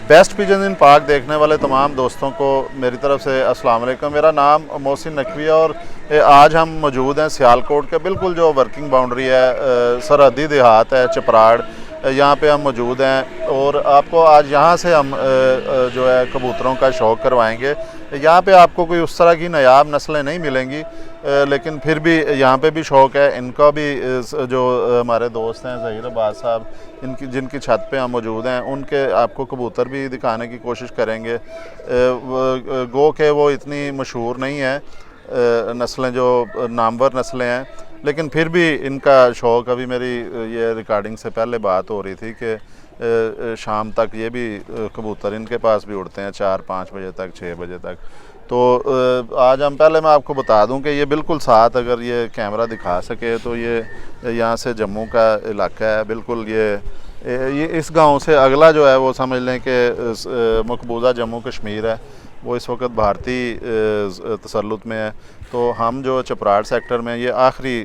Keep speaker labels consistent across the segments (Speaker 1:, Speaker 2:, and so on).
Speaker 1: Best pigeon इन पाक देखने वाले तमाम दोस्तों को मेरी तरफ से अस्सलाम वालेकुम। मेरा नाम मोहसिन नकवी है और आज हम मौजूद हैं सियालकोट के बिल्कुल जो वर्किंग बाउंड्री है, सरहदी देहात है चपराड़, यहाँ पे हम मौजूद हैं और आपको आज यहाँ से हम जो है कबूतरों का शौक़ करवाएंगे। यहाँ पे आपको कोई उस तरह की नायाब नस्लें नहीं मिलेंगी, लेकिन फिर भी यहाँ पे भी शौक़ है। इनका भी जो हमारे दोस्त हैं ज़हीर अब्बास साहब, इनकी जिनकी छत पे हम मौजूद हैं, उनके आपको कबूतर भी दिखाने की कोशिश करेंगे। गो के वो इतनी मशहूर नहीं है नस्लें, जो नामवर नस्लें हैं, लेकिन फिर भी इनका शौक़, अभी मेरी ये रिकॉर्डिंग से पहले बात हो रही थी कि शाम तक ये भी कबूतर इनके पास भी उड़ते हैं 4-5 बजे तक, 6 बजे तक। तो आज हम पहले मैं आपको बता दूं कि ये बिल्कुल साथ, अगर ये कैमरा दिखा सके तो ये यहाँ से जम्मू का इलाका है बिल्कुल। ये इस गांव से अगला जो है वो समझ लें कि मकबूजा जम्मू कश्मीर है, वो इस वक्त भारतीय तसल्लुत में है। तो हम जो चपराड़ सेक्टर में, ये आखिरी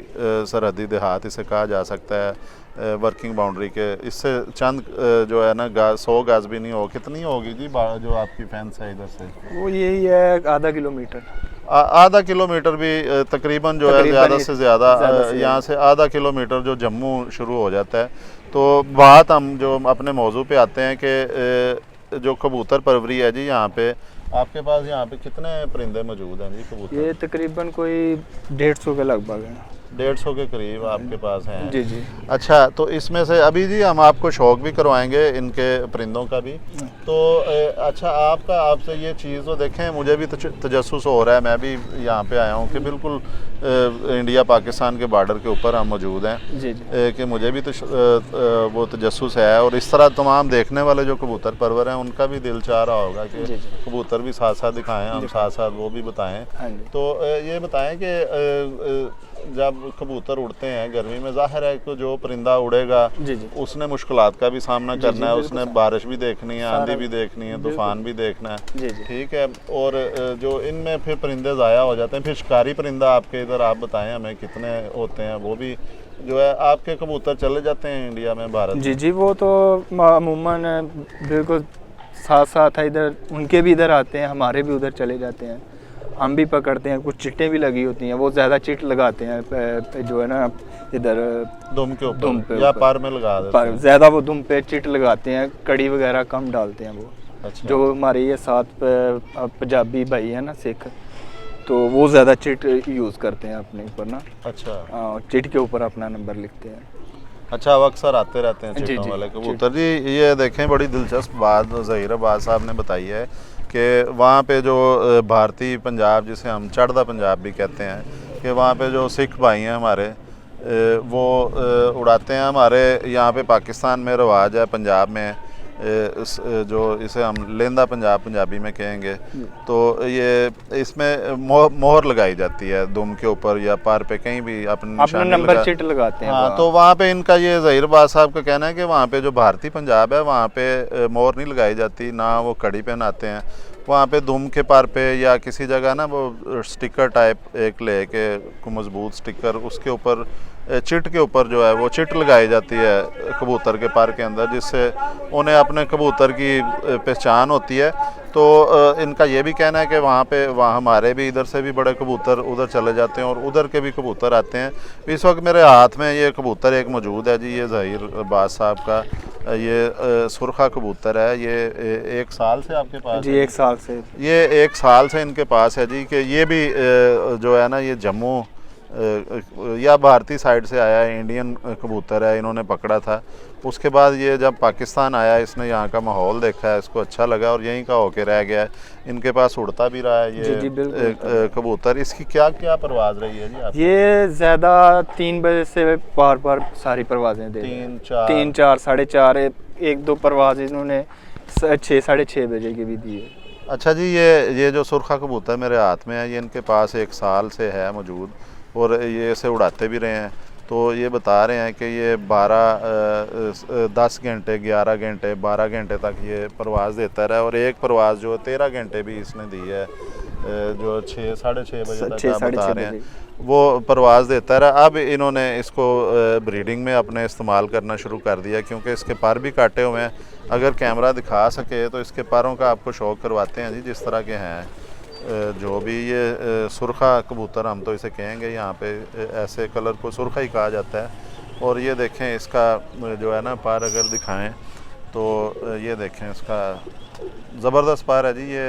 Speaker 1: सरहदी देहात इसे कहा जा सकता है वर्किंग बाउंड्री के। इससे चंद जो है ना 100 गज भी नहीं हो, कितनी होगी जी जो आपकी फेंस है इधर से?
Speaker 2: वो यही है आधा किलोमीटर।
Speaker 1: आधा किलोमीटर भी तकरीबन जो है ज़्यादा से ज़्यादा यहाँ से आधा किलोमीटर जो जम्मू शुरू हो जाता है। तो बात हम जो अपने मौजू पे आते हैं कि जो कबूतर परवरी है जी, यहाँ पे आपके पास यहाँ पे कितने परिंदे मौजूद हैं जी कबूतर?
Speaker 2: ये तकरीबन कोई 150 के लगभग है।
Speaker 1: 150 के करीब आपके पास हैं?
Speaker 2: जी जी।
Speaker 1: अच्छा, तो इसमें से अभी जी हम आपको शौक़ भी करवाएंगे इनके परिंदों का भी। तो अच्छा, आपसे ये चीज़ तो देखें, मुझे भी तजस्सुस हो रहा है, मैं भी यहाँ पे आया हूँ कि बिल्कुल इंडिया पाकिस्तान के बॉर्डर के ऊपर हम मौजूद हैं
Speaker 2: जी जी।
Speaker 1: कि मुझे भी वो तजस्सुस है। और इस तरह तमाम देखने वाले जो कबूतर परवर हैं उनका भी दिल चाह रहा होगा कि कबूतर भी साथ साथ दिखाएं, हम साथ साथ वो भी बताएं। तो ये बताएं कि जब कबूतर उड़ते हैं गर्मी में, जाहिर है कि जो परिंदा उड़ेगा उसने मुश्किलात का भी सामना करना है, उसने बारिश भी देखनी है, आंधी भी देखनी है, तूफान भी देखना है, ठीक है। और जो इनमें फिर परिंदे ज़ाया हो जाते हैं, फिर शिकारी परिंदा आपके इधर आप बताएं हमें कितने होते हैं? वो भी जो है आपके कबूतर चले जाते हैं इंडिया में, भारत में?
Speaker 2: जी जी, वो तो अमूमन बिल्कुल साथ साथ है, इधर उनके भी इधर आते हैं, हमारे भी उधर चले जाते हैं, हम भी पकड़ते हैं। कुछ चिट्टें भी लगी होती हैं, वो ज़्यादा चिट लगाते हैं जो है ना इधर
Speaker 1: दुम के ऊपर या पर में लगा देते हैं।
Speaker 2: ज़्यादा वो दुम पे चिट लगाते हैं, कड़ी वगैरह कम डालते हैं वो।
Speaker 1: अच्छा।
Speaker 2: जो हमारे ये साथ पंजाबी भाई है ना, सिख, तो वो ज़्यादा चिट यूज़ करते हैं अपने ऊपर ना।
Speaker 1: अच्छा।
Speaker 2: चिट के ऊपर अपना नंबर लिखते हैं।
Speaker 1: अच्छा, वो अक्सर आते रहते हैं चिट्टों वाले कबूतर जी। ये देखें, बड़ी दिलचस्प बात ज़हीर अब्बास साहब ने बताई है कि वहाँ पे जो भारतीय पंजाब, जिसे हम चढ़दा पंजाब भी कहते हैं, कि वहाँ पे जो सिख भाई हैं हमारे, वो उड़ाते हैं। हमारे यहाँ पे पाकिस्तान में रवाज है, पंजाब में जो इसे हम लेंदा पंजाब पंजाबी में कहेंगे, तो ये इसमें मोहर लगाई जाती है दुम के ऊपर या पार पे, कहीं भी अपना
Speaker 2: नंबर चिट लगाते हैं।
Speaker 1: हाँ, तो वहाँ पे इनका ये ज़हीर अब्बास साहब का कहना है कि वहाँ पे जो भारतीय पंजाब है, वहाँ पे मोहर नहीं लगाई जाती, ना वो कड़ी पहनाते हैं। वहाँ पे दुम के पार पे या किसी जगह ना वो स्टिकर टाइप एक लेके मजबूत स्टिकर, उसके ऊपर चिट के ऊपर जो है वो चिट लगाई जाती है कबूतर के पर के अंदर, जिससे उन्हें अपने कबूतर की पहचान होती है। तो इनका ये भी कहना है कि वहाँ हमारे भी इधर से भी बड़े कबूतर उधर चले जाते हैं और उधर के भी कबूतर आते हैं। इस वक्त मेरे हाथ में ये कबूतर एक मौजूद है जी, ये ज़हीर अब्बास साहब का ये सुरखा कबूतर है। ये 1 साल से आपके पास
Speaker 2: जी? 1 साल से,
Speaker 1: ये 1 साल से इनके पास है जी। कि ये भी जो है ना, ये जम्मू या भारतीय साइड से आया है, इंडियन कबूतर है, इन्होंने पकड़ा था। उसके बाद ये जब पाकिस्तान आया, इसने यहाँ का माहौल देखा है, इसको अच्छा लगा और यहीं का होके रह गया है। इनके पास उड़ता भी रहा है ये कबूतर। इसकी क्या क्या परवाज़ रही है जी आपकी?
Speaker 2: ये ज़्यादा 3 बजे से बार सारी परवाज़ें दे 3, 4, 4:30, 1-2 परवाज़ इन्होंने 6, 6:30 बजे की भी दी है।
Speaker 1: अच्छा जी, ये जो सुरखा कबूतर मेरे हाथ में है, ये इनके पास 1 साल से है मौजूद और ये इसे उड़ाते भी रहे हैं। तो ये बता रहे हैं कि ये 10 घंटे, 11 घंटे, 12 घंटे तक ये परवाज़ देता रहा और एक परवाज़ जो 13 घंटे भी इसने दी है। जो 6-6:30 बजे तक
Speaker 2: छः
Speaker 1: आप
Speaker 2: साढ़े
Speaker 1: बता
Speaker 2: छः
Speaker 1: रहे हैं,
Speaker 2: बजे।
Speaker 1: वो परवाज़ देता रहा। अब इन्होंने इसको ब्रीडिंग में अपने इस्तेमाल करना शुरू कर दिया, क्योंकि इसके पर भी काटे हुए हैं। अगर कैमरा दिखा सके तो इसके परों का आपको शौक करवाते हैं जी, जिस तरह के हैं। जो भी ये सुरखा कबूतर हम तो इसे कहेंगे, यहाँ पे ऐसे कलर को सुरखा ही कहा जाता है। और ये देखें इसका जो है ना पर अगर दिखाएं तो ये देखें इसका ज़बरदस्त पर है जी। ये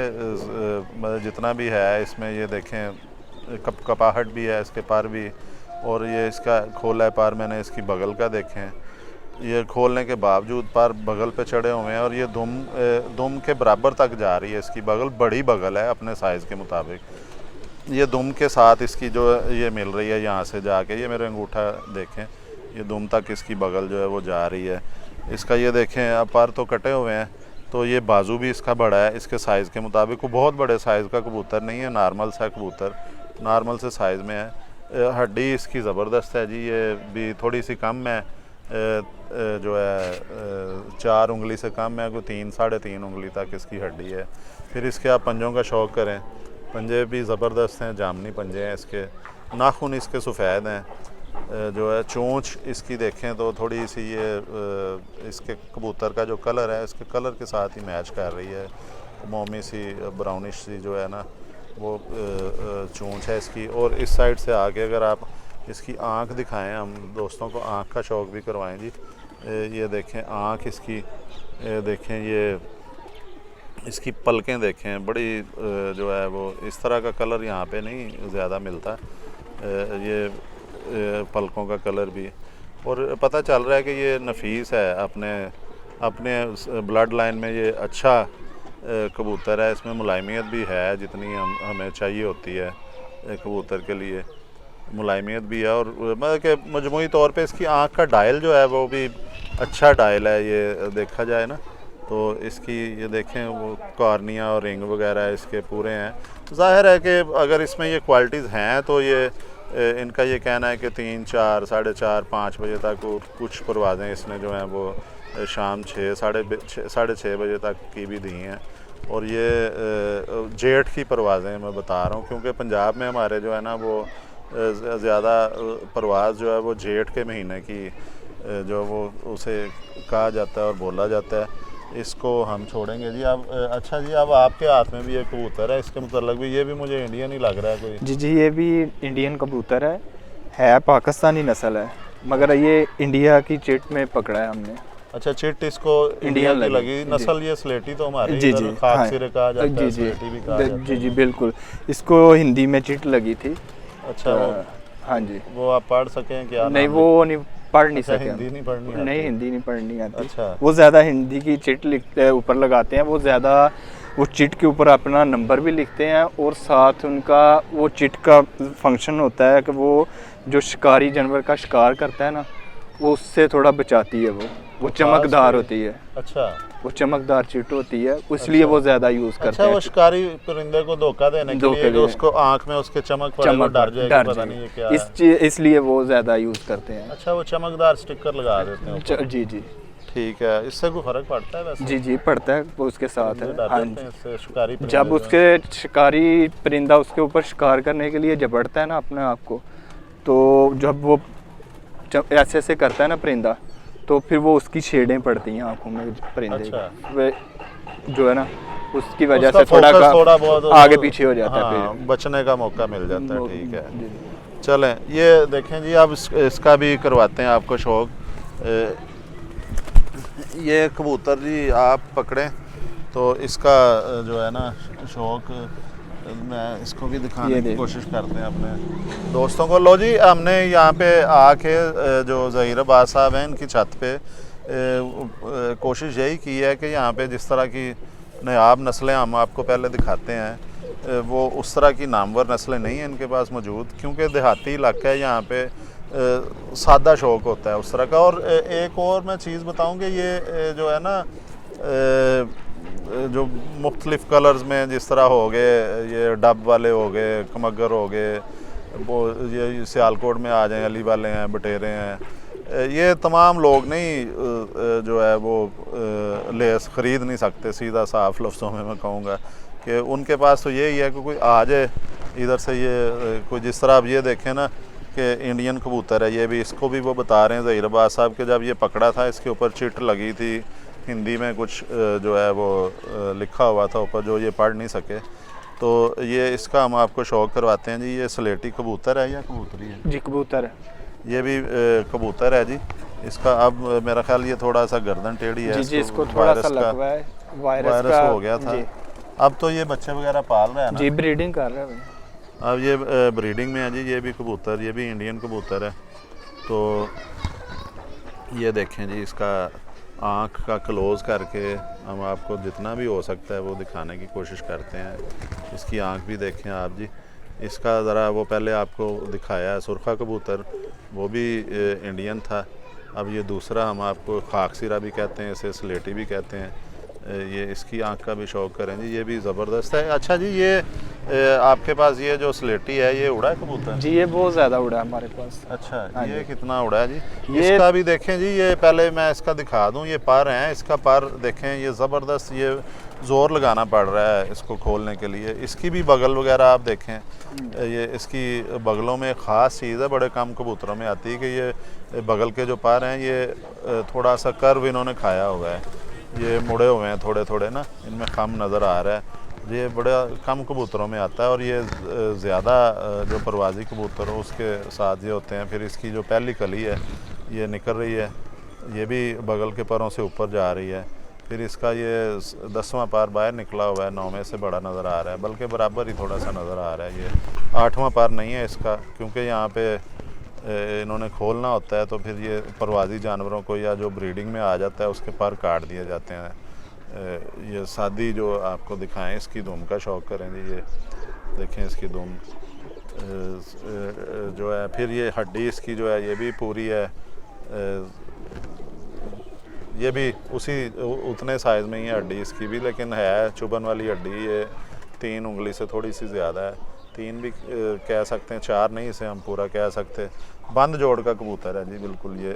Speaker 1: मतलब जितना भी है इसमें, ये देखें कपाहट भी है इसके पर भी। और ये इसका खोला है पर, मैंने इसकी बगल का देखें, ये खोलने के बावजूद पर बगल पे चढ़े हुए हैं। और ये दुम के बराबर तक जा रही है इसकी बगल, बड़ी बगल है अपने साइज़ के मुताबिक। ये दुम के साथ इसकी जो ये मिल रही है यहाँ से जाके, ये मेरे अंगूठा देखें, ये दुम तक इसकी बगल जो है वो जा रही है। इसका ये देखें अब पर तो कटे हुए हैं, तो ये बाजू भी इसका बड़ा है इसके साइज़ के मुताबिक। वो बहुत बड़े साइज़ का कबूतर नहीं है, नॉर्मल सा कबूतर, नॉर्मल से साइज़ में है। हड्डी इसकी ज़बरदस्त है जी, ये भी थोड़ी सी कम है, जो है 4 उंगली से कम है, कोई 3-3.5 उंगली तक इसकी हड्डी है। फिर इसके आप पंजों का शौक़ करें, पंजे भी ज़बरदस्त हैं, जामनी पंजे हैं इसके। नाखून इसके सफ़ेद हैं, जो है चोंच इसकी देखें तो थोड़ी सी ये इसके कबूतर का जो कलर है इसके कलर के साथ ही मैच कर रही है, मोमी सी ब्राउनिश सी जो है ना वो चोंच है इसकी। और इस साइड से आगे अगर आप इसकी आँख दिखाएं, हम दोस्तों को आँख का शौक़ भी करवाएं जी। ये देखें आँख इसकी, देखें ये इसकी पलकें देखें, बड़ी जो है वो इस तरह का कलर यहाँ पे नहीं ज़्यादा मिलता, ये पलकों का कलर भी। और पता चल रहा है कि ये नफीस है, अपने ब्लड लाइन में ये अच्छा कबूतर है, इसमें मुलायमियत भी है जितनी हमें चाहिए होती है कबूतर के लिए, मुलायमियत भी है। और मतलब कि मजमूई तौर पे इसकी आँख का डायल जो है वो भी अच्छा डायल है, ये देखा जाए ना तो इसकी ये देखें वो कॉर्निया और रिंग वगैरह इसके पूरे हैं। ज़ाहिर है कि अगर इसमें ये क्वालिटीज़ हैं तो ये इनका ये कहना है कि 3-4, 4:30, 5 बजे तक कुछ परवाज़ें इसने जो हैं वो शाम 6-6:30 बजे तक की भी दी हैं। और ये जेठ की परवाज़ें मैं बता रहा हूँ, क्योंकि पंजाब में हमारे जो है ना वो ज़्यादा परवाज़ जो है वो जेठ के महीने की जो वो उसे कहा जाता है और बोला जाता है। इसको हम छोड़ेंगे जी। अब अच्छा जी, अब आपके हाथ में भी एक कबूतर है, इसके मतलब भी ये भी मुझे इंडियन ही लग रहा है कोई।
Speaker 2: जी, ये भी इंडियन कबूतर है पाकिस्तानी नस्ल है, मगर ये इंडिया की चिट में पकड़ा है हमने।
Speaker 1: अच्छा, चिट इसको इंडिया की लगी। नस्ल ये स्लेटी तो हमारे इधर खाक सिरे कहा जाता है, स्लेटी भी कहा जाता है।
Speaker 2: जी बिल्कुल, इसको हिंदी में चिट लगी थी।
Speaker 1: अच्छा,
Speaker 2: हाँ जी।
Speaker 1: वो आप पढ़ सकें क्या?
Speaker 2: नहीं, वो नहीं पढ़ नहीं सके।
Speaker 1: हिंदी नहीं पढ़नी आती?
Speaker 2: नहीं, हिंदी नहीं पढ़नी आती।
Speaker 1: अच्छा।
Speaker 2: वो ज़्यादा हिंदी की चिट लिखते ऊपर लगाते हैं, वो ज़्यादा वो चिट के ऊपर अपना नंबर भी लिखते हैं। और साथ उनका वो चिट का फंक्शन होता है कि वो जो शिकारी जानवर का शिकार करता है ना, वो उससे थोड़ा बचाती है। वो चमकदार होती है।
Speaker 1: अच्छा, वो
Speaker 2: चमकदार चिट होती है, इसलिए वो ज़्यादा यूज़ करते हैं।
Speaker 1: अच्छा, वो शिकारी परिंदे को धोखा देने के लिए जो उसको आँख में उसके चमक पड़े, वो डर जाएगा, पता नहीं ये क्या है,
Speaker 2: इसलिए वो ज़्यादा यूज़ करते हैं।
Speaker 1: अच्छा, वो चमकदार स्टिकर लगा देते हैं।
Speaker 2: जी,
Speaker 1: ठीक है। इससे कोई फ़र्क पड़ता है वैसे? जी,
Speaker 2: पड़ता है, वो उसके साथ है। हाँ,
Speaker 1: शिकारी
Speaker 2: जब उसके शिकारी परिंदा उसके ऊपर शिकार करने के लिए झपटता है ना अपने आप को, तो जब वो ऐसे ऐसे करता है ना परिंदा, तो फिर वो उसकी शेडें पड़ती हैं आंखों में परिंदे। अच्छा। जो है ना उसकी वजह से थोड़ा बहुत आगे पीछे हो जाता है, फिर
Speaker 1: बचने का मौका मिल जाता है। ठीक है, चलें ये देखें जी। अब इसका भी करवाते हैं आपको शौक़। ये कबूतर जी आप पकड़ें तो इसका जो है ना शौक़ मैं इसको भी दिखाने की कोशिश करते हैं अपने दोस्तों को। लो जी, हमने यहाँ पे आके जो ज़हीर अब्बास साहब हैं इनकी छत पे कोशिश यही की है कि यहाँ पे जिस तरह की नायाब नस्लें हम आपको पहले दिखाते हैं, वो उस तरह की नामवर नस्लें नहीं हैं इनके पास मौजूद, क्योंकि देहाती इलाका है यहाँ पे, सादा शौक़ होता है उस तरह का। और एक और मैं चीज़ बताऊँ कि ये जो है ना जो मुख्तलिफ़ कलर्स में जिस तरह हो गए, ये डब वाले हो गए, कमगर हो गए, वो ये सियालकोट में आ जाएँ, अली वाले हैं, बटेरे हैं, ये तमाम लोग नहीं जो है वो लेस ख़रीद नहीं सकते, सीधा साफ लफ्ज़ों में मैं कहूँगा। कि उनके पास तो यही है कि कोई आ जाए इधर से, ये कोई जिस तरह आप ये देखें ना कि इंडियन कबूतर है, ये भी, इसको भी वो बता रहे हैं ज़हीर अब्बास साहब के जब ये पकड़ा था इसके ऊपर चिट लगी थी, हिंदी में कुछ जो है वो लिखा हुआ था ऊपर, जो ये पढ़ नहीं सके। तो ये इसका हम आपको शौक करवाते हैं जी। ये स्लेटी कबूतर है या कबूतरी है?
Speaker 2: जी कबूतर है।
Speaker 1: ये भी कबूतर है जी। इसका अब मेरा ख्याल ये थोड़ा सा गर्दन टेढ़ी है,
Speaker 2: जी इसको थोड़ा सा लगा है, वायरस
Speaker 1: हो गया था। अब तो ये बच्चे वगैरह पाल रहे हैं ना
Speaker 2: जी, ब्रीडिंग कर रहे हैं।
Speaker 1: अब ये ब्रीडिंग में है जी। ये भी कबूतर, ये भी इंडियन कबूतर है। तो ये देखें जी, इसका आँख का क्लोज़ करके हम आपको जितना भी हो सकता है वो दिखाने की कोशिश करते हैं। इसकी आँख भी देखें आप जी। इसका ज़रा वो पहले आपको दिखाया है सुरखा कबूतर, वो भी इंडियन था। अब ये दूसरा हम आपको खाक सिरा भी कहते हैं, इसे स्लेटी भी कहते हैं। ये इसकी आँख का भी शौक़ करें जी, ये भी ज़बरदस्त है। अच्छा जी, ये आपके पास ये जो स्लेटी है ये उड़ा है कबूतर?
Speaker 2: जी ये बहुत ज़्यादा उड़ा है हमारे पास।
Speaker 1: अच्छा, ये कितना उड़ा है जी? इसका भी देखें जी, ये पहले मैं इसका दिखा दूं, ये पर हैं, इसका पर देखें, ये ज़बरदस्त, ये ज़ोर लगाना पड़ रहा है इसको खोलने के लिए। इसकी भी बगल वगैरह आप देखें, ये इसकी बगलों में ख़ास चीज़ है, बड़े कम कबूतरों में आती है कि ये बगल के जो पर हैं ये थोड़ा सा कर्व इन्होंने खाया हुआ है, ये मुड़े हुए हैं थोड़े थोड़े ना, इनमें खम नज़र आ रहा है। ये बड़ा कम कबूतरों में आता है और ये ज़्यादा जो परवाज़ी कबूतर हो उसके साथ ये होते हैं। फिर इसकी जो पहली कली है ये निकल रही है, ये भी बगल के परों से ऊपर जा रही है। फिर इसका ये 10वां पर बाहर निकला हुआ है, 9वें से बड़ा नज़र आ रहा है, बल्कि बराबर ही थोड़ा सा नज़र आ रहा है। ये 8वां पर नहीं है इसका, क्योंकि यहाँ पे इन्होंने खोलना होता है, तो फिर ये परवाज़ी जानवरों को या जो ब्रीडिंग में आ जाता है उसके पर काट दिए जाते हैं। ये सादी जो आपको दिखाएं, इसकी दुम का शौक़ करें जी। ये देखें इसकी दुम जो है, फिर ये हड्डी इसकी जो है ये भी पूरी है, ये भी उतने साइज़ में ही है हड्डी इसकी भी, लेकिन है चुभन वाली हड्डी। ये 3 उंगली से थोड़ी सी ज़्यादा है, 3 भी कह सकते हैं, 4 नहीं इसे हम पूरा कह सकते। बंद जोड़ का कबूतर है जी बिल्कुल ये,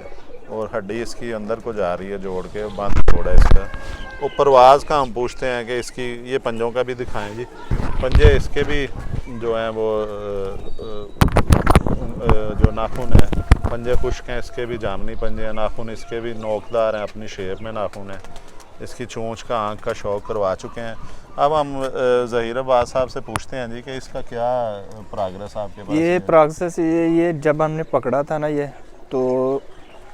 Speaker 1: और हड्डी इसकी अंदर को जा रही है जोड़ के, बंद जोड़ है इसका। वो परवाज़ का हम पूछते हैं कि इसकी, ये पंजों का भी दिखाएं जी। पंजे इसके भी जो हैं वो जो नाखून है, पंजे खुश्क हैं, इसके भी जामनी पंजे हैं। नाखून इसके भी नोकदार हैं, अपनी शेप में नाखून है। इसकी चोंच का, आँख का शौक़ करवा चुके हैं। अब हम ज़हीर अब्बास साहब से पूछते हैं जी कि इसका क्या प्रोग्रेस आपके पास?
Speaker 2: ये प्रोग्रेस ये जब हमने पकड़ा था ना, ये तो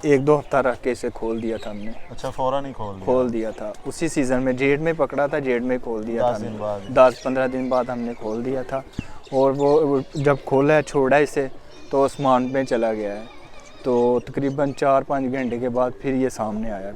Speaker 2: 1-2 हफ्ता रख के इसे खोल दिया था हमने।
Speaker 1: अच्छा, फ़ौरन ही खोल दिया
Speaker 2: था। उसी सीज़न में जेठ में पकड़ा था, जेठ में खोल दिया था। 10-15 दिन बाद हमने खोल दिया था। और वो जब खोला है, छोड़ा इसे, तो आसमान में चला गया है। तो तकरीबन 4-5 घंटे के बाद फिर ये सामने आया,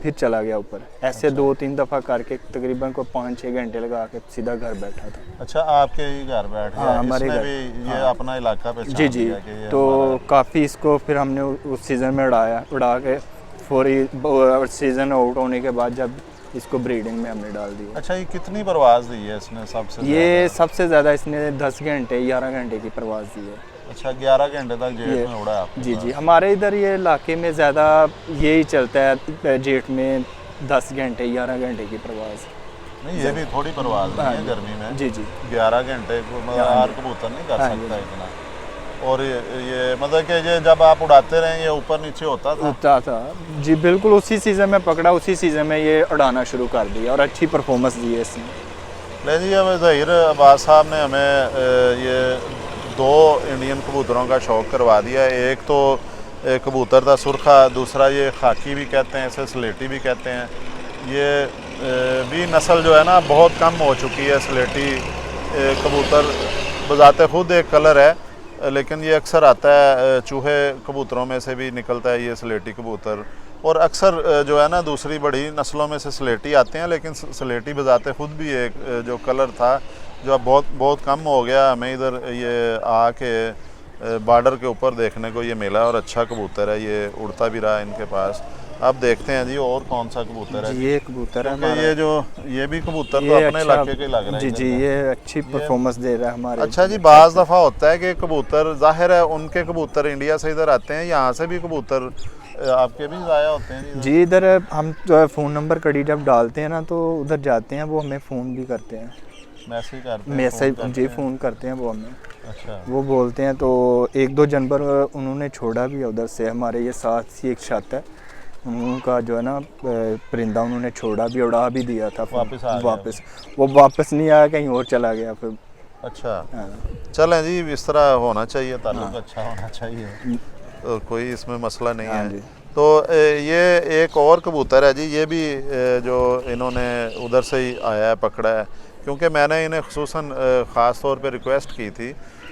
Speaker 2: फिर चला गया ऊपर। ऐसे 2-3 दफ़ा करके तकरीबन को 5-6 घंटे लगा के सीधा घर बैठा था।
Speaker 1: अच्छा, आपके ही घर बैठ गया?
Speaker 2: हाँ, हमारे घर।
Speaker 1: ये अपना इलाका पे
Speaker 2: जी। तो काफ़ी इसको फिर हमने उस सीज़न में उड़ा के फौरी सीज़न आउट होने के बाद जब इसको ब्रीडिंग में हमने डाल दिया।
Speaker 1: अच्छा, ये कितनी परवाज़ दी है इसने सबसे?
Speaker 2: ये सबसे ज़्यादा इसने 10 घंटे 11 घंटे की परवाज़ दी है।
Speaker 1: अच्छा, 11 घंटे तक जेठ में उड़ा है?
Speaker 2: जी। हमारे इधर ये इलाके में ज़्यादा यही चलता है, जेठ में 10 घंटे 11 घंटे की परवाज़।
Speaker 1: नहीं, ये भी थोड़ी परवाज़ नहीं है गर्मी में।
Speaker 2: जी
Speaker 1: 11 घंटे को हर कबूतर नहीं कर सकता इतना। और ये मतलब कि ये जब आप उड़ाते रहे ये ऊपर नीचे होता था?
Speaker 2: जी बिल्कुल। उसी सीज़न में पकड़ा, उसी सीज़न में ये उड़ाना शुरू कर दिया और अच्छी परफॉर्मेंस दी है इसने।
Speaker 1: ले जी, अब ज़हीर अब्बास साहब ने हमें ये 2 इंडियन कबूतरों का शौक़ करवा दिया। एक तो कबूतर था सुरखा, दूसरा ये खाकी भी कहते हैं, इसे स्लेटी भी कहते हैं। ये भी नस्ल जो है ना बहुत कम हो चुकी है। स्लेटी कबूतर बजाते खुद एक कलर है, लेकिन ये अक्सर आता है चूहे कबूतरों में से भी निकलता है ये स्लेटी कबूतर। और अक्सर जो है ना दूसरी बड़ी नस्लों में से स्लेटी आते हैं, लेकिन स्लेटी बजाते खुद भी एक जो कलर था जो अब बहुत कम हो गया। हमें इधर ये आके बॉर्डर के ऊपर देखने को ये मिला और अच्छा कबूतर है, ये उड़ता भी रहा इनके पास। अब देखते हैं जी और कौन सा कबूतर है।
Speaker 2: ये कबूतर है,
Speaker 1: ये भी कबूतर तो अपने इलाके के लग रहा है।
Speaker 2: जी ये अच्छी परफॉर्मेंस दे रहा है हमारे।
Speaker 1: अच्छा जी, बाज़ दफ़ा होता है कि कबूतर, जाहिर है उनके कबूतर इंडिया से इधर आते हैं, यहाँ से भी कबूतर आपके भी ज़ाया होते हैं?
Speaker 2: जी इधर हम फ़ोन नंबर कड़ी जब डालते हैं ना तो उधर जाते हैं, वो हमें फ़ोन भी करते हैं।
Speaker 1: मैसेज करते हैं,
Speaker 2: मैसेज
Speaker 1: फ़ोन
Speaker 2: जी
Speaker 1: करते हैं?
Speaker 2: फ़ोन करते हैं वो हमें,
Speaker 1: अच्छा
Speaker 2: वो बोलते हैं। तो 1-2 जानवर उन्होंने छोड़ा भी है उधर से, हमारे ये साथ ही एक छत है, उनका जो है ना परिंदा उन्होंने छोड़ा भी, उड़ा भी दिया था,
Speaker 1: वापस आ गया
Speaker 2: वापस वो वापस नहीं आया, कहीं और चला गया फिर।
Speaker 1: अच्छा
Speaker 2: हाँ।
Speaker 1: चलें जी, इस तरह होना चाहिए, ताल्लुक
Speaker 2: हाँ।
Speaker 1: अच्छा होना चाहिए, तो कोई इसमें मसला नहीं
Speaker 2: हाँ
Speaker 1: है।
Speaker 2: जी।
Speaker 1: तो ये एक और कबूतर है जी, ये भी जो इन्होंने उधर से ही आया है, पकड़ा है, क्योंकि मैंने इन्हें खुसूसन ख़ास तौर पे रिक्वेस्ट की थी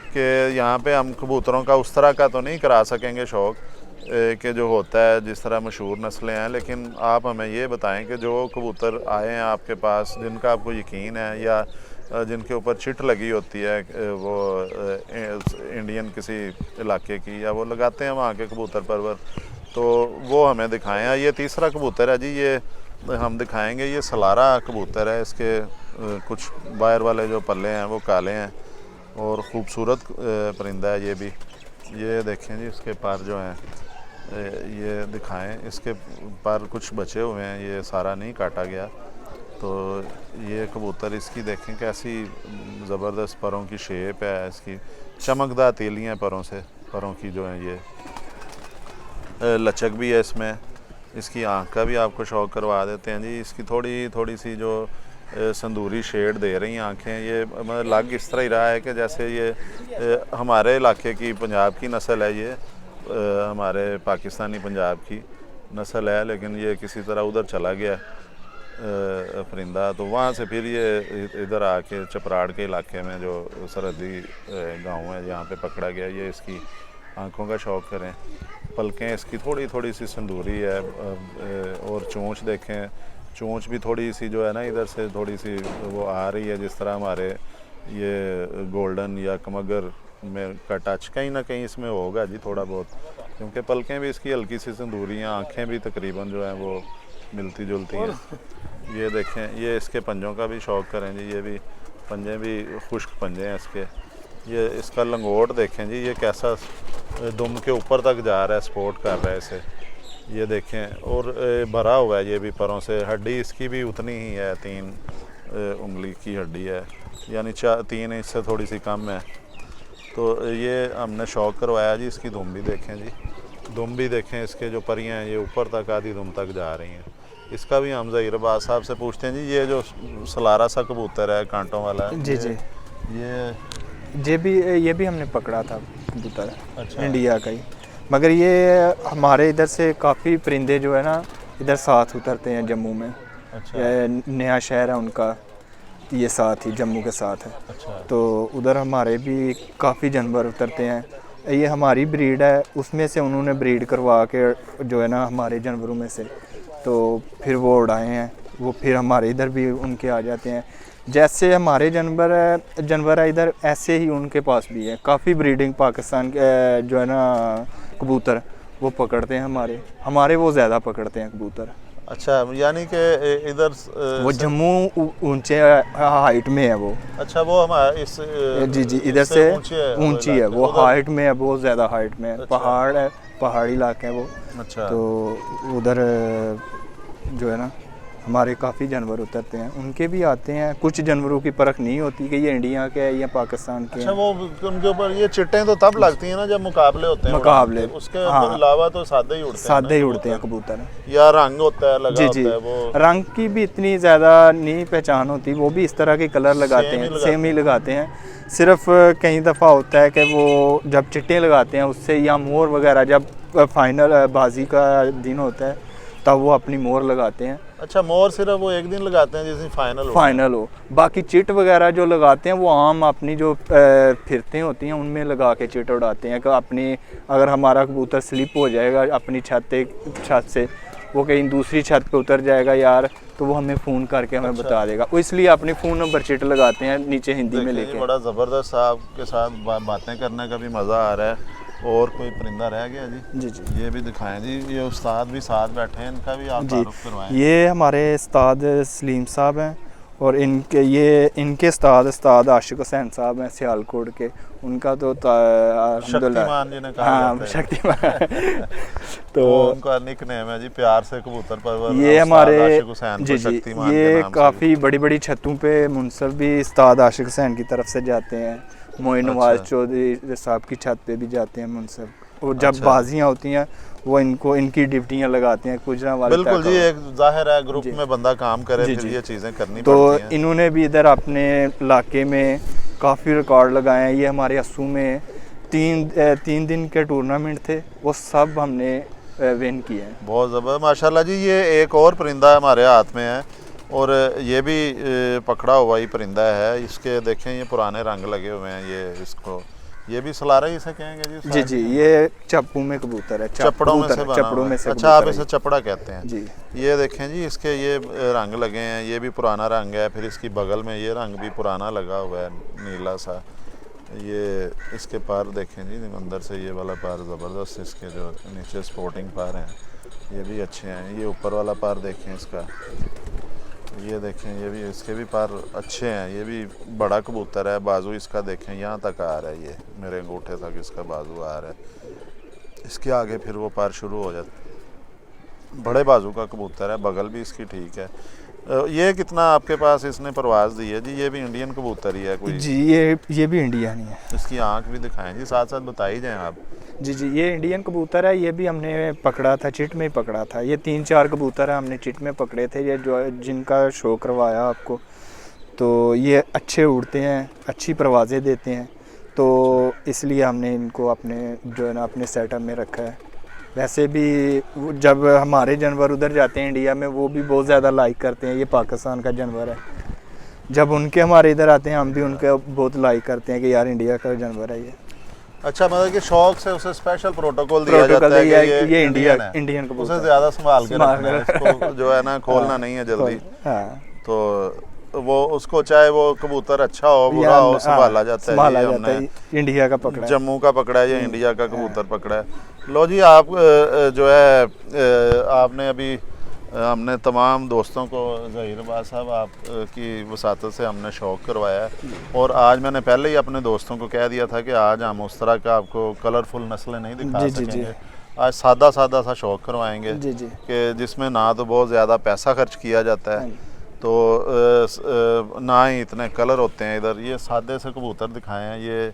Speaker 1: कि यहाँ पे हम कबूतरों का उस तरह का तो नहीं करा सकेंगे शौक़ कि जो होता है जिस तरह मशहूर नस्लें हैं, लेकिन आप हमें ये बताएं कि जो कबूतर आए हैं आपके पास, जिनका आपको यकीन है या जिनके ऊपर चिट लगी होती है, वो इंडियन किसी इलाके की, या वो लगाते हैं वहाँ के कबूतर परवर, तो वो हमें दिखाएं। ये तीसरा कबूतर है जी, ये हम दिखाएंगे, ये सलारा कबूतर है, इसके कुछ बाहर वाले जो पल्ले हैं वो काले हैं और ख़ूबसूरत परिंदा है ये भी। ये देखें जी, इसके पर जो हैं ये दिखाएं, इसके पर कुछ बचे हुए हैं, ये सारा नहीं काटा गया। तो ये कबूतर, इसकी देखें कैसी ज़बरदस्त परों की शेप है, इसकी चमकदार तीलियाँ परों से, परों की जो हैं ये लचक भी है इसमें। इसकी आँख का भी आपको शौक़ करवा देते हैं जी, इसकी थोड़ी थोड़ी सी जो संदूरी शेड दे रही हैं आँखें, ये मतलब लग इस तरह ही रहा है कि जैसे ये हमारे इलाके की पंजाब की नस्ल है, ये हमारे पाकिस्तानी पंजाब की नस्ल है, लेकिन ये किसी तरह उधर चला गया परिंदा, तो वहाँ से फिर ये इधर आके चपराड़ के इलाके में जो सरहदी गांव है यहाँ पे पकड़ा गया। ये इसकी आँखों का शौक़ करें, पलकें इसकी थोड़ी थोड़ी सी संदूरी है, और चोंच देखें, चोंच भी थोड़ी सी जो है ना इधर से थोड़ी सी वो आ रही है, जिस तरह हमारे ये गोल्डन या कमगर में का टच कहीं ना कहीं इसमें होगा जी थोड़ा बहुत, क्योंकि पलकें भी इसकी हल्की सी संदूरियाँ, आँखें भी तकरीबन जो हैं वो मिलती जुलती हैं। ये देखें, ये इसके पंजों का भी शौक़ करें जी, ये भी पंजे भी खुश्क पंजे हैं इसके। ये इसका लंगोट देखें जी, ये कैसा दुम के ऊपर तक जा रहा है, सपोर्ट कर रहा है इसे, ये देखें, और भरा हुआ है ये भी परों से। हड्डी इसकी भी उतनी ही है, 3 उंगली की हड्डी है, यानी 3 इससे थोड़ी सी कम है। तो ये हमने शौक़ करवाया जी। इसकी दुम भी देखें जी, दुम भी देखें, इसके जो परियां हैं ये ऊपर तक आधी दुम तक जा रही हैं। इसका भी हम ज़हीर अब्बास साहब से पूछते हैं जी, ये जो सलारा सा कबूतर है कांटों वाला,
Speaker 2: जी जी, ये भी हमने पकड़ा था कबूतर,
Speaker 1: अच्छा।
Speaker 2: इंडिया का ही, मगर ये हमारे इधर से काफ़ी परिंदे जो है ना इधर साथ उतरते हैं जम्मू में।
Speaker 1: अच्छा।
Speaker 2: नया शहर है उनका, ये साथ ही जम्मू के साथ है।
Speaker 1: अच्छा।
Speaker 2: तो उधर हमारे भी काफ़ी जानवर उतरते हैं। ये हमारी ब्रीड है, उसमें से उन्होंने ब्रीड करवा के जो है ना हमारे जानवरों में से, तो फिर वो उड़ाए हैं, वो फिर हमारे इधर भी उनके आ जाते हैं। जैसे हमारे जानवर है इधर, ऐसे ही उनके पास भी है काफ़ी ब्रीडिंग। पाकिस्तान के जो है ना कबूतर वो पकड़ते हैं, हमारे वो ज़्यादा पकड़ते हैं कबूतर।
Speaker 1: अच्छा, यानी कि इधर
Speaker 2: वो जम्मू ऊंचे हाइट में है वो।
Speaker 1: अच्छा, वो हमारे इस
Speaker 2: जी जी, इधर से ऊंची है वो, हाइट में है, बहुत ज़्यादा हाइट में है।
Speaker 1: अच्छा।
Speaker 2: पहाड़ है, पहाड़ी इलाके हैं वो।
Speaker 1: अच्छा।
Speaker 2: तो उधर जो है ना हमारे काफ़ी जानवर उतरते हैं, उनके भी आते हैं। कुछ जानवरों की परख नहीं होती कि ये इंडिया के हैं या पाकिस्तान के।
Speaker 1: अच्छा, वो उनके ऊपर ये चिट्टें तो तब लगती हैं ना जब मुकाबले होते हैं,
Speaker 2: मुकाबले,
Speaker 1: उसके
Speaker 2: हाँ,
Speaker 1: अलावा तो सादे ही उड़ते हैं,
Speaker 2: सादे ही उड़ते हैं कबूतर।
Speaker 1: या रंग होता है लगा
Speaker 2: जी जी,
Speaker 1: होता है वो,
Speaker 2: रंग की भी इतनी ज़्यादा नहीं पहचान होती, वो भी इस तरह के कलर लगाते हैं, सेम ही लगाते हैं। सिर्फ कई दफ़ा होता है कि वो जब चिट्टे लगाते हैं उससे, या मोर वगैरह जब फाइनल बाजी का दिन होता है तब वो अपनी मोर लगाते हैं।
Speaker 1: अच्छा, मोर सिर्फ वो एक दिन लगाते हैं जिस दिन फाइनल
Speaker 2: हो। बाकी चिट वगैरह जो लगाते हैं वो आम अपनी जो फिरते होती हैं उनमें लगा के चिट उड़ाते हैं कि अपनी, अगर हमारा कबूतर स्लिप हो जाएगा अपनी छत से, वो कहीं दूसरी छत पे उतर जाएगा यार, तो वो हमें फ़ोन करके हमें बता देगा, वो इसलिए अपनी फ़ोन नंबर चिट लगाते हैं नीचे हिंदी में लेके।
Speaker 1: बड़ा ज़बरदस्त आपके साथ बातें करने का भी मज़ा आ रहा है। और कोई परिंदा रह गया जी?
Speaker 2: जी जी,
Speaker 1: ये भी दिखाएं जी। ये उस्ताद भी साथ बैठे हैं, इनका भी आप तारुफ करवाएं।
Speaker 2: ये हमारे उस्ताद सलीम साहब हैं, और इनके उस्ताद आशिक हुसैन साहब हैं सियालकोट के, उनका तो
Speaker 1: शक्तिमान जिन्हें कहा
Speaker 2: हाँ
Speaker 1: जाता है।
Speaker 2: शक्तिमान
Speaker 1: तो उनका निक नेम है जी प्यार से कबूतर परवर
Speaker 2: ये
Speaker 1: उस्ताद
Speaker 2: हमारे
Speaker 1: आशिक हुसैन
Speaker 2: जी
Speaker 1: को
Speaker 2: जी
Speaker 1: शक्तिमान के
Speaker 2: ये
Speaker 1: नाम से
Speaker 2: काफ़ी बड़ी बड़ी छतों पे मुनसब भी उस्ताद आशिक हुसैन की तरफ से जाते हैं। मोइन नवाज
Speaker 1: अच्छा।
Speaker 2: चौधरी साहब की छत पे भी जाते हैं मुनसब, और जब
Speaker 1: अच्छा।
Speaker 2: बाजियाँ होती हैं वो इनकी ड्यूटियाँ लगाते हैं गुजरा वाले
Speaker 1: बिल्कुल जी, एक जाहिर है ग्रुप
Speaker 2: जी।
Speaker 1: में बंदा काम करे
Speaker 2: जी,
Speaker 1: फिर
Speaker 2: जी।
Speaker 1: ये चीज़ें करनी
Speaker 2: तो
Speaker 1: पड़ती हैं।
Speaker 2: इन्होंने भी इधर अपने इलाके में काफ़ी रिकॉर्ड लगाए हैं। ये हमारे अस्सू में तीन दिन के टूर्नामेंट थे, वो सब हमने विन किए हैं।
Speaker 1: बहुत ज़बरदस्त माशाल्लाह जी। ये एक और परिंदा हमारे हाथ में है और ये भी पकड़ा हुआ ही परिंदा है। इसके देखें ये पुराने रंग लगे हुए हैं, ये भी सलारा ही इसे कहेंगे जी?
Speaker 2: जी जी ये चप्पू में कबूतर है,
Speaker 1: चपड़ों में से बना
Speaker 2: चपड़ों
Speaker 1: हुआ
Speaker 2: में
Speaker 1: है।
Speaker 2: से
Speaker 1: अच्छा, आप
Speaker 2: कबूतर
Speaker 1: इसे
Speaker 2: है
Speaker 1: चपड़ा कहते हैं
Speaker 2: जी।
Speaker 1: ये देखें जी, इसके ये रंग लगे हैं, ये भी पुराना रंग है। फिर इसकी बगल में ये रंग भी पुराना लगा हुआ है, नीला सा। ये इसके पैर देखें जी, अंदर से ये वाला पैर ज़बरदस्त, इसके जो नीचे स्पोर्टिंग पैर हैं ये भी अच्छे हैं। ये ऊपर वाला पैर देखें इसका, ये देखें, ये भी इसके भी पैर अच्छे हैं। ये भी बड़ा कबूतर है। बाजू इसका देखें यहाँ तक आ रहा है, ये मेरे अंगूठे तक इसका बाजू आ रहा है। इसके आगे फिर वो पैर शुरू हो जाता, बड़े बाजू का कबूतर है। बगल भी इसकी ठीक है। ये कितना आपके पास इसने परवाज़ दी है जी? ये भी इंडियन कबूतर ही है कोई?
Speaker 2: जी ये भी इंडियन ही है।
Speaker 1: इसकी आँख भी दिखाएं जी, साथ साथ बताई जाएं आप।
Speaker 2: जी जी ये इंडियन कबूतर है। ये भी हमने पकड़ा था, चिट में ही पकड़ा था। ये 3-4 कबूतर है हमने चिट में पकड़े थे, ये जो जिनका शो करवाया आपको। तो ये अच्छे उड़ते हैं, अच्छी परवाज़ें देते हैं, तो इसलिए हमने इनको अपने जो है ना अपने सेटअप में रखा है। वैसे भी जब हमारे जानवर उधर जाते हैं इंडिया में, वो भी बहुत ज़्यादा लाइक करते हैं। ये पाकिस्तान का जानवर है, जब उनके हमारे इधर आते हैं हम भी उनके बहुत लाइक करते हैं कि यार इंडिया का जानवर है ये।
Speaker 1: अच्छा, मतलब कि शौक से उसे स्पेशल प्रोटोकॉल दिया जाता है कि ये
Speaker 2: इंडियन कबूतर
Speaker 1: उसे ज़्यादा संभाल के रखना है, इसको जो है ना खोलना नहीं है जल्दी।
Speaker 2: हाँ
Speaker 1: तो वो उसको चाहे वो कबूतर अच्छा हो बुरा हो संभाला जाता है।
Speaker 2: संभाला
Speaker 1: ये
Speaker 2: जाता है। इंडिया का पकड़ा है,
Speaker 1: जम्मू का पकड़ा है, या इंडिया का कबूतर पकड़ा है। लो जी, आप जो है आपने अभी हमने तमाम दोस्तों को ज़हीर अब्बास साहब आप की वसातत से हमने शौक़ करवाया है। और आज मैंने पहले ही अपने दोस्तों को कह दिया था कि आज हम उस तरह का आपको कलरफुल नस्लें नहीं दिखा सकेंगे। आज सादा सा शौक़ करवाएंगे कि जिसमें ना तो बहुत ज़्यादा पैसा खर्च किया जाता है, तो ना ही इतने कलर होते हैं इधर। ये सादे से कबूतर दिखाए हैं। ये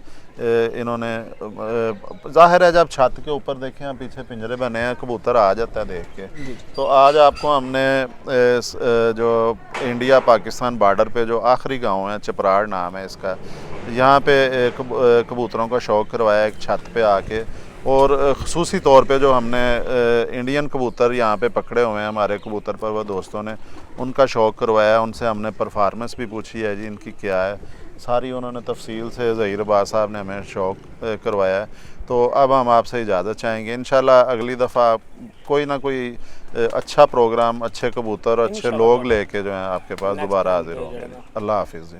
Speaker 1: इन्होंने जाहिर है जब छत के ऊपर देखें, हम पीछे पिंजरे बने हैं, कबूतर आ जाता है देख के। तो आज आपको हमने जो इंडिया पाकिस्तान बॉर्डर पे जो आखिरी गांव है, चपराड़ नाम है इसका, यहाँ पे कबूतरों का शौक़ करवाया एक छत पे आके। और ख़ुसूसी तौर पे जो हमने इंडियन कबूतर यहाँ पे पकड़े हुए हैं हमारे कबूतर पर वो दोस्तों ने, उनका शौक़ करवाया। उनसे हमने परफॉर्मेंस भी पूछी है जी इनकी क्या है, सारी उन्होंने तफसील से ज़हीर अब्बास साहब ने हमें शौक़ करवाया है। तो अब हम आपसे इजाज़त चाहेंगे। इंशाल्लाह अगली दफ़ा कोई ना कोई अच्छा प्रोग्राम, अच्छे कबूतर, अच्छे लोग लेके जो हैं आपके पास दोबारा हाजिर होंगे। अल्लाह हाफिज़ जी।